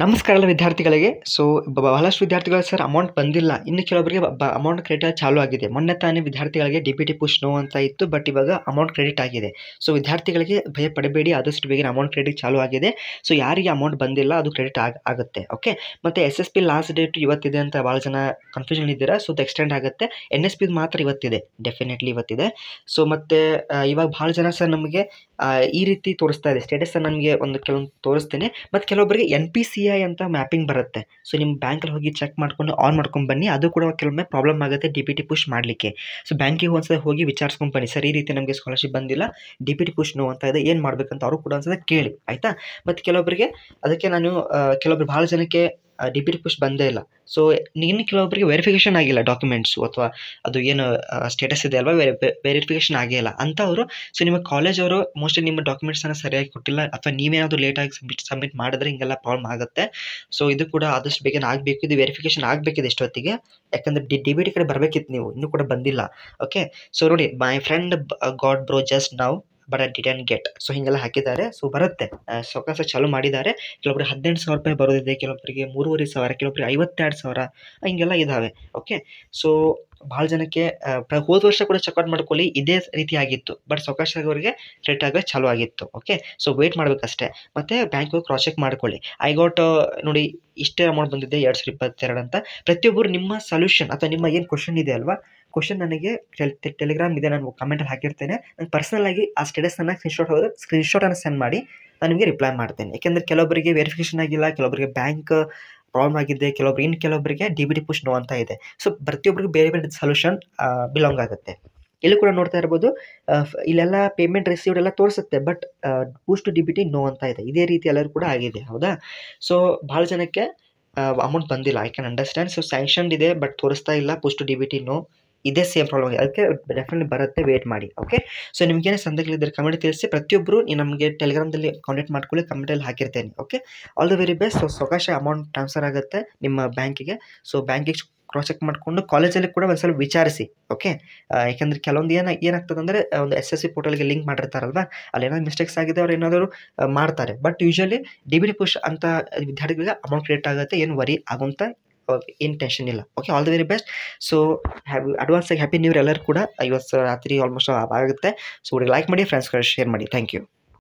ನಮಸ್ಕಾರ ಎಲ್ಲ ವಿದ್ಯಾರ್ಥಿಗಳಿಗೆ. ಬಹಳಷ್ಟು ವಿದ್ಯಾರ್ಥಿಗಳು ಸರ್ ಅಮೌಂಟ್ ಬಂದಿಲ್ಲ. ಇನ್ನು ಕೆಲವೊಬ್ಬರಿಗೆ ಅಮೌಂಟ್ ಕ್ರೆಡಿಟ್ ಚಾಲೂ ಆಗಿದೆ. ಮೊನ್ನೆ ತಾನೇ ವಿದ್ಯಾರ್ಥಿಗಳಿಗೆ ಡಿ.ಬಿ.ಟಿ ಪುಷ್ ನೋ ಅಂತ ಇತ್ತು, ಬಟ್ ಇವಾಗ ಅಮೌಂಟ್ ಕ್ರೆಡಿಟ್ ಆಗಿದೆ. ವಿದ್ಯಾರ್ಥಿಗಳಿಗೆ ಭಯ ಪಡಬೇಡಿ, ಆದಷ್ಟು ಬೇಗ ಅಮೌಂಟ್ ಕ್ರೆಡಿಟ್ ಚಾಲೂ ಆಗಿದೆ. ಯಾರಿಗೆ ಅಮೌಂಟ್ ಬಂದಿಲ್ಲ ಅದು ಕ್ರೆಡಿಟ್ ಆಗುತ್ತೆ. ಓಕೆ, ಮತ್ತು ಎಸ್.ಎಸ್.ಪಿ ಲಾಸ್ಟ್ ಡೇಟ್ ಇವತ್ತಿದೆ ಅಂತ ಭಾಳ ಜನ ಕನ್ಫ್ಯೂಷನ್ ಇದ್ದೀರಾ. ಅದು ಎಕ್ಸ್ಟೆಂಡ್ ಆಗುತ್ತೆ. N.S.P ಮಾತ್ರ ಇವತ್ತಿದೆ, ಡೆಫಿನೆಟ್ಲಿ ಇವತ್ತಿದೆ. ಮತ್ತು ಇವಾಗ ಭಾಳ ಜನ ಸರ್ ನಮಗೆ ಈ ರೀತಿ ತೋರಿಸ್ತಾ ಇದೆ ಸ್ಟೇಟಸ್. ನನಗೆ ಕೆಲವೊಂದು ತೋರಿಸ್ತೇನೆ. ಮತ್ತು ಕೆಲವೊಬ್ಬರಿಗೆ NPCI ಅಂತ ಮ್ಯಾಪಿಂಗ್ ಬರುತ್ತೆ. ನಿಮ್ಮ ಬ್ಯಾಂಕಲ್ಲಿ ಹೋಗಿ ಚೆಕ್ ಮಾಡ್ಕೊಂಡು ಆನ್ ಮಾಡ್ಕೊಂಡು ಬನ್ನಿ. ಅದು ಕೂಡ ಕೆಲವೊಮ್ಮೆ ಪ್ರಾಬ್ಲಮ್ ಆಗುತ್ತೆ ಡಿ.ಬಿ.ಟಿ ಪುಷ್ ಮಾಡಲಿಕ್ಕೆ. ಬ್ಯಾಂಕಿಗೆ ಒಂದ್ಸಲ ಹೋಗಿ ವಿಚಾರಿಸ್ಕೊಂಡು ಬನ್ನಿ, ಸರ್ ಈ ರೀತಿ ನಮಗೆ ಸ್ಕಾಲರ್ಶಿಪ್ ಬಂದಿಲ್ಲ, ಡಿ.ಬಿ.ಟಿ ಪುಷ್ ನೋ ಅಂತ ಇದೆ, ಏನು ಮಾಡಬೇಕಂತ ಅವರು ಕೂಡ ಒಂದ್ಸಲ ಕೇಳಿ, ಆಯಿತಾ. ಮತ್ತು ಕೆಲವೊಬ್ಬರಿಗೆ ಅದಕ್ಕೆ ನಾನು ಕೆಲವೊಬ್ರು ಭಾಳ ಜನಕ್ಕೆ ಡಿ.ಬಿ.ಟಿ ಪುಷ್ ಬಂದೇ ಇಲ್ಲ. ಇನ್ನು ಕೆಲವೊಬ್ಬರಿಗೆ ವೆರಿಫಿಕೇಷನ್ ಆಗಿಲ್ಲ ಡಾಕ್ಯುಮೆಂಟ್ಸು, ಅಥವಾ ಅದು ಏನು ಸ್ಟೇಟಸ್ ಇದೆ ಅಲ್ವಾ, ವೆರಿಫಿಕೇಷನ್ ಆಗೇ ಇಲ್ಲ ಅಂಥವರು. ನಿಮ್ಮ ಕಾಲೇಜ್ ಅವರು ಮೋಸ್ಟ್ಲಿ ನಿಮ್ಮ ಡಾಕ್ಯುಮೆಂಟ್ಸನ್ನು ಸರಿಯಾಗಿ ಕೊಟ್ಟಿಲ್ಲ, ಅಥವಾ ನೀವೇನಾದರೂ ಲೇಟಾಗಿ ಸಬ್ಮಿಟ್ ಮಾಡಿದ್ರೆ ಹಿಂಗೆಲ್ಲ ಪ್ರಾಬ್ಲಮ್ ಆಗುತ್ತೆ. ಇದು ಕೂಡ ಆದಷ್ಟು ಬೇಗನೆ ಆಗಬೇಕು. ಇದು ವೆರಿಫಿಕೇಷನ್ ಆಗಬೇಕಿದೆ ಇಷ್ಟೊತ್ತಿಗೆ, ಯಾಕಂದರೆ ಡಿ.ಬಿ.ಟಿ ಕಡೆ ಬರಬೇಕಿತ್ತು, ನೀವು ಇನ್ನೂ ಕೂಡ ಬಂದಿಲ್ಲ. ಓಕೆ, ನೋಡಿ, my friend got bro just now but I didn't get. ಹೀಗೆಲ್ಲ ಹಾಕಿದ್ದಾರೆ. ಬರುತ್ತೆ, ಸಾವಕಾಶ ಚಾಲೂ ಮಾಡಿದ್ದಾರೆ. ಕೆಲವೊಬ್ಬರಿಗೆ 18,000 ರೂಪಾಯಿ ಬರೋದಿದೆ, ಕೆಲವೊಬ್ಬರಿಗೆ 3,500, ಕೆಲವೊಬ್ಬರಿಗೆ 52,000, ಹಿಂಗೆಲ್ಲ ಇದ್ದಾವೆ. ಓಕೆ, ಭಾಳ ಜನಕ್ಕೆ ಹೋದ ವರ್ಷ ಕೂಡ ಚೆಕ್ಔಟ್ ಮಾಡ್ಕೊಳ್ಳಿ, ಇದೇ ರೀತಿ ಆಗಿತ್ತು. ಬಟ್ ಸಾವಕಾಶ ಅವರಿಗೆ ಕ್ರೆಡಿಟ್ ಆಗೋದು ಚಾಲೂ ಆಗಿತ್ತು. ಓಕೆ, ವೇಟ್ ಮಾಡಬೇಕಷ್ಟೇ. ಮತ್ತು ಬ್ಯಾಂಕ್ ಹೋಗಿ ಕ್ರಾಸ್ ಚೆಕ್ ಮಾಡ್ಕೊಳ್ಳಿ. ಐ ಗಾಟ್ ನೋಡಿ ಇಷ್ಟೇ ಅಮೌಂಟ್ ಬಂದಿದೆ 2022 ಅಂತ. ಪ್ರತಿಯೊಬ್ಬರು ನಿಮ್ಮ ಸೊಲ್ಯೂಷನ್ ಅಥವಾ ನಿಮ್ಮ ಏನು ಕ್ವಶನ್ ಇದೆ ಅಲ್ವಾ, ಕ್ವಶನ್ ನನಗೆ ಟೆಲಿಗ್ರಾಮ್ ಇದೆ, ನಾನು ಕಮೆಂಟಲ್ಲಿ ಹಾಕಿರ್ತೇನೆ. ನಾನು ಪರ್ಸನಲಾಗಿ ಆ ಸ್ಟೇಟಸನ್ನು ಸ್ಕ್ರೀನ್ಶಾಟನ್ನು ಸೆಂಡ್ ಮಾಡಿ ನಾನು ನಿಮಗೆ ರಿಪ್ಲೈ ಮಾಡ್ತೇನೆ. ಯಾಕೆಂದರೆ ಕೆಲವೊಬ್ಬರಿಗೆ ವೆರಿಫಿಕೇಷನ್ ಆಗಿಲ್ಲ, ಕೆಲವೊಬ್ಬರಿಗೆ ಬ್ಯಾಂಕ್ ಪ್ರಾಬ್ಲಮ್ ಆಗಿದೆ, ಕೆಲವೊಬ್ಬರಿಗೆ ಡಿ.ಬಿ.ಟಿ ಪುಷ್ ನೋ ಅಂತ ಇದೆ. ಪ್ರತಿಯೊಬ್ಬರಿಗೂ ಬೇರೆ ಬೇರೆ ಸೊಲ್ಯೂಷನ್ ಬಿಲಾಂಗ್ ಆಗುತ್ತೆ. ಇಲ್ಲಿ ಕೂಡ ನೋಡ್ತಾ ಇರ್ಬೋದು, ಇಲ್ಲೆಲ್ಲ ಪೇಮೆಂಟ್ ರಿಸೀವ್ಡ್ ಎಲ್ಲ ತೋರಿಸುತ್ತೆ, but push to DBT no ಅಂತ ಇದೆ. ಇದೇ ರೀತಿ ಎಲ್ಲರೂ ಕೂಡ ಆಗಿದೆ, ಹೌದಾ. ಭಾಳ ಜನಕ್ಕೆ ಅಮೌಂಟ್ ಬಂದಿಲ್ಲ, ಐ ಕ್ಯಾನ್ ಅಂಡರ್ಸ್ಟ್ಯಾಂಡ್. ಸ್ಯಾಂಕ್ಷನ್ಡ್ ಇದೆ, ಬಟ್ ತೋರಿಸ್ತಾ ಇಲ್ಲ ಪುಷ್ ಟು ಡಿ.ಬಿ.ಟಿ ನೋ. ಇದೇ ಸೇಮ್ ಪ್ರಾಬ್ಲಮ್ ಆಗಿದೆ, ಅದಕ್ಕೆ ಡೆಫಿನೆಟ್ಲಿ ಬರುತ್ತೆ, ವೇಟ್ ಮಾಡಿ. ಓಕೆ, ನಿಮಗೇನೇ ಸಂದೇಹಗಳಿದ್ದರೆ ಕಮೆಂಟ್ ತಿಳಿಸಿ. ಪ್ರತಿಯೊಬ್ಬರು ನಮಗೆ ಟೆಲಿಗ್ರಾಮ್ದಲ್ಲಿ ಕಾಂಟ್ಯಾಕ್ಟ್ ಮಾಡ್ಕೊಳ್ಳಿ, ಕಮೆಂಟಲ್ಲಿ ಹಾಕಿರ್ತೇನೆ. Okay, all the very best. ಸಾವಕಾಶ ಅಮೌಂಟ್ ಟ್ರಾನ್ಸ್ಫರ್ ಆಗುತ್ತೆ ನಿಮ್ಮ ಬ್ಯಾಂಕಿಗೆ. ಬ್ಯಾಂಕಿಗೆ ಕ್ರಾಸ್ ಚೆಕ್ ಮಾಡಿಕೊಂಡು ಕಾಲೇಜಲ್ಲಿ ಕೂಡ ಒಂದ್ಸಲ ವಿಚಾರಿಸಿ. ಓಕೆ, ಯಾಕೆಂದರೆ ಕೆಲವೊಂದು ಏನಾಗ್ತದೆ ಅಂದರೆ, ಒಂದು S.S.C ಪೋರ್ಟಲ್ಗೆ ಲಿಂಕ್ ಮಾಡಿರ್ತಾರಲ್ವ, ಅಲ್ಲಿ ಏನಾದ್ರು ಮಿಸ್ಟೇಕ್ಸ್ ಆಗಿದೆ, ಅವ್ರು ಏನಾದರೂ ಮಾಡ್ತಾರೆ. ಬಟ್ ಯೂಶಲಿ ಡಿ.ಬಿ.ಟಿ ಪುಷ್ ಅಂತ ವಿದ್ಯಾರ್ಥಿಗಳಿಗೆ ಅಮೌಂಟ್ ಕ್ರೆಡಿಟ್ ಆಗುತ್ತೆ, ಏನು ವರಿ ಆಗುವಂಥ ಏನು ಟೆನ್ಷನ್ ಇಲ್ಲ. Okay, all the very best. ಅಡ್ವಾನ್ಸಾಗಿ ಹ್ಯಾಪಿ ನ್ಯೂ ಇಯರ್ ಎಲ್ಲರೂ ಕೂಡ. ಇವತ್ತು ರಾತ್ರಿ ಆಲ್ಮೋಸ್ಟ್ ಆಗುತ್ತೆ. ಲೈಕ್ ಮಾಡಿ, ಫ್ರೆಂಡ್ಸ್ಗಳು ಶೇರ್ ಮಾಡಿ. Thank you.